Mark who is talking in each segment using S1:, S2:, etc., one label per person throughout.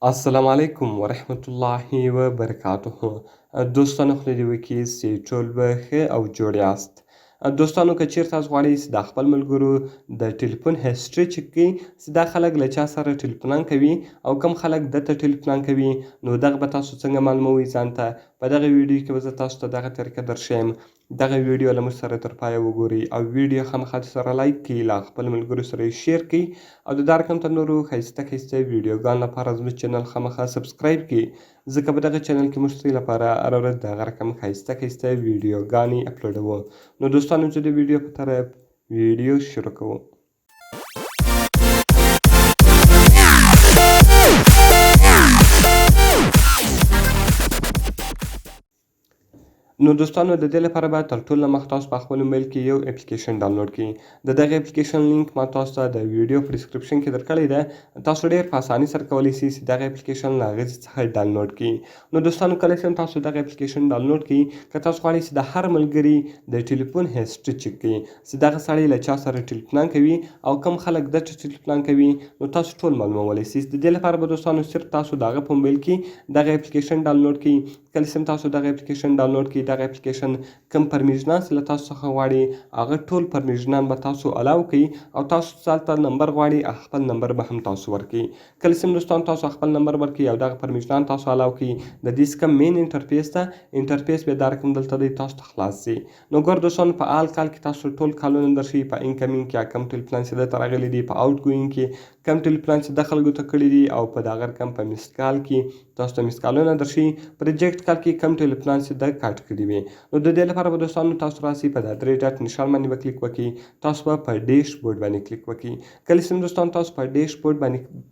S1: السلام علیکم ورحمت الله وبرکاته. دوستانو خدای دې وکړي چې ټول به ښه او جوړ یاست. دوستانو که چیرته تاسو غواړئ چې د خپل ملګرو د ټلیفون هسټري چک کړئ چې دا خلک له چا سره ټلیفونان کوي او کوم خلک دته ټلیفونان کوي، نو دغه به تاسو څنګه معلوموئ ځان ته. په دغه ویډیو کې به زه تاسو ته دغه طریقه درښیم. دغه ویډیو له موږ سره تر پایه وګورئ او ویډیو خامخا سره لایک کړئ، له خپل ملګرو سره یې شیر کړئ او د دا رقم ته نورو ښایسته ښایسته ویډیوګانو لپاره زموږ چینل خامخا سبسکرایب کړئ، ځکه په دغه چینل کې موږ ستاسو لپاره هره ورځ دغه رقم ښایسته ښایسته ویډیوګانې اپلوډوو. نو دوستانو چې د ویډیو په طرف ویډیو شروع کوو. نو دوستانو د دې لپاره باید تر ټولو مخ تاسو په خپل موبایل کې یو اپلیکیشن ډاونلوډ کړئ. د دغه اپلیکیشن لینک ما تاسو ته د ویډیو په ډسکرپشن کې درکړی دی. تاسو ډیر په اسانۍ سره کولی شئ چې دغه اپلیکیشن له هغې څخه ډاونلوډ کړئ. نو دوستانو کله چې تاسو دغه اپلیکیشن ډاونلوډ کړئ، که تاسو غواړئ چې د هر ملګري د ټلیفون هسټري چک کړئ چې دغه سړی له چا سره ټلیفونان کوي او کوم خلک دته ټلیفونان کوي، نو تاسو ټول معلومولی شئ. د دې لپاره به دوستانو صرف تاسو د هغه په موبایل کې دغه اپلیکیشن ډاونلوډ کړئ. کله چې تاسو دغه اپلیکیشن ډاونلوډ کړئ، دغه اپلیکیشن کوم پرمیشنان چې له تاسو څخه غواړي هغه ټول پرمیشنان به تاسو الاو کړئ او تاسو څلته نمبر غواړي خپل نمبر به هم تاسو ورکړئ. کله چې دوستان تاسو خپل نمبر ورکړئ او دغه پرمیشنان تاسو الاو کړئ، د دې څخه مین انټرفیس ته انټرفیس به دا رقم دلته دی، تاسو ته خلاص شي. نو ګور دوستان په آل کال کې تاسو ټول کالونه درشي، په انکمینګ کې کم ټلیفونان چې درته راغلي دي، په آوټ ګوینګ کې کم ټلیفونان چې د خلکو ته کړي دي او په دغه رقم په میس کال کې تاسو ته میس کالونه درشي، په ریجکټ کال کې کم ټلیفونان چې د کاټ کړي وي. نو د دې لپاره به دوستانو تاسو راسئ، په دا درې ډاټ نشان باندې به کلیک وکړئ، تاسو به په ډیش بورډ باندې کلیک وکړئ. کله چې دوستان تاسو په ډیش بورډ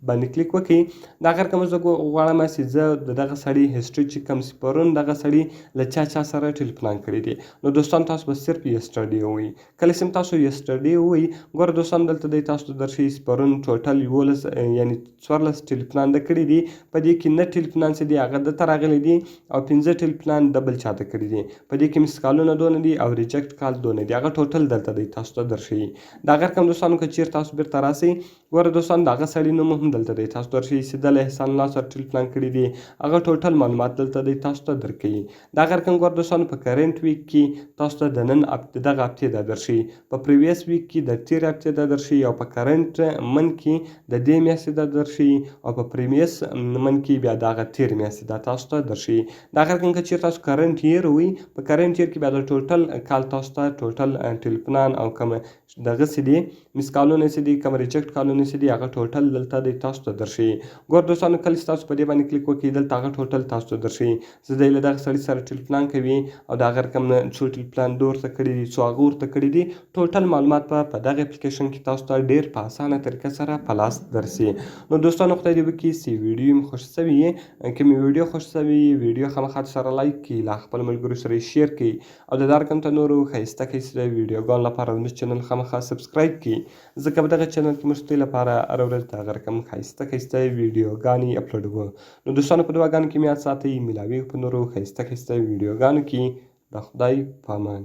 S1: باندې کلیک وکړئ، دا هغه رقم زه غواړم چې زه د دغه سړي هسټري چې کوم چې پرون دغه سړي له چا سره ټلیفونان کړي دي، نو دوستان تاسو به صرف یسټرډې ووایئ. کله چې تاسو یسټرډې ووایئ، ګوره دوستان دلته دی تاسو ته درښیي چې پرون ټوټل 11 یعنې 14 ټلیفونان ده کړي دي. په دې کې 9 ټلیفونان چې دي هغه دته راغلي دي او 15 ټلیفونان د بل چاته کړي دي. په دې کې میس کالونه دونه دي او ریجکټ کال دونه دي، هغه ټوټل دلته دی تاسو ته درښیي. د هغه رقم دوستانو که چیرته تاسو بیرته راسئ، ګوره دوستان د هغه سړي نوم هم دلته دی تاسو ته درښیي چې ده له احسان الله سره ټلیفونان کړي دي، هغه ټوټل معلومات دلته دی تاسو ته درکوي. د هغه رقم ګوره دوستانو په کرنټ ویک کې تاسو ته د نن دغه هفتې دا درښیي، په پریویس ویک کې د تېرې هفتې دا درښیي او په کرنټ من کې د دې میاشتې دا درښیي او په پریمیس من کې بیا دغه تېرې میاشتې دا تاسو ته درښیي. د هغه رقم که چیرته تاسو کرنټ ییر ووایئ، په کرنټ ییر کې بیا د ټوټل کال تاسو ته ټوټل ټلیفونان او کوم دغه څه دي میس کالونه چې دي، کوم ریجکټ کالونه چې دي، هغه ټوټل دلته دی تاسو ته درښیي. ګوره دوستانو کله چې تاسو په دې باندې کلیک وکړئ، دلته هغه ټوټل تاسو ته درښیي چې دی له دغه سړي سره ټلیفونان کوي او د هغه رقم نه څو ټلیفونان ده ورته کړي دي، څو هغه ورته کړي دي. ټوټل معلومات په دغه اپلیکیشن کې تاسو ته ډېر په اسانه طریقه سره په لاس درسي. نو دوستانو خدای دې وکړي چې ویډیو مې خوښ شوې وي. که مې ویډیو خوښ شوې وي، ویډیو خامخا سره لایک کړئ، له خپل ملګرو سره یې شیر کړئ او د دا رقم ته نورو ښایسته ښایسته ویډیوګانو لپاره زموږ چینل خامخا سبسکرایب کړئ، ځکه په دغه چینل کې موږ ستاسو لپاره هره ورځ د هغه رقم ښایسته ښایسته ویډیوګانې اپلوډوو. نو دوستانو په دعاګانو کې مې یاد ساتئ. میلاویږو په نورو ښایسته ښایسته ویډیوګانو کې. د خدای په امان.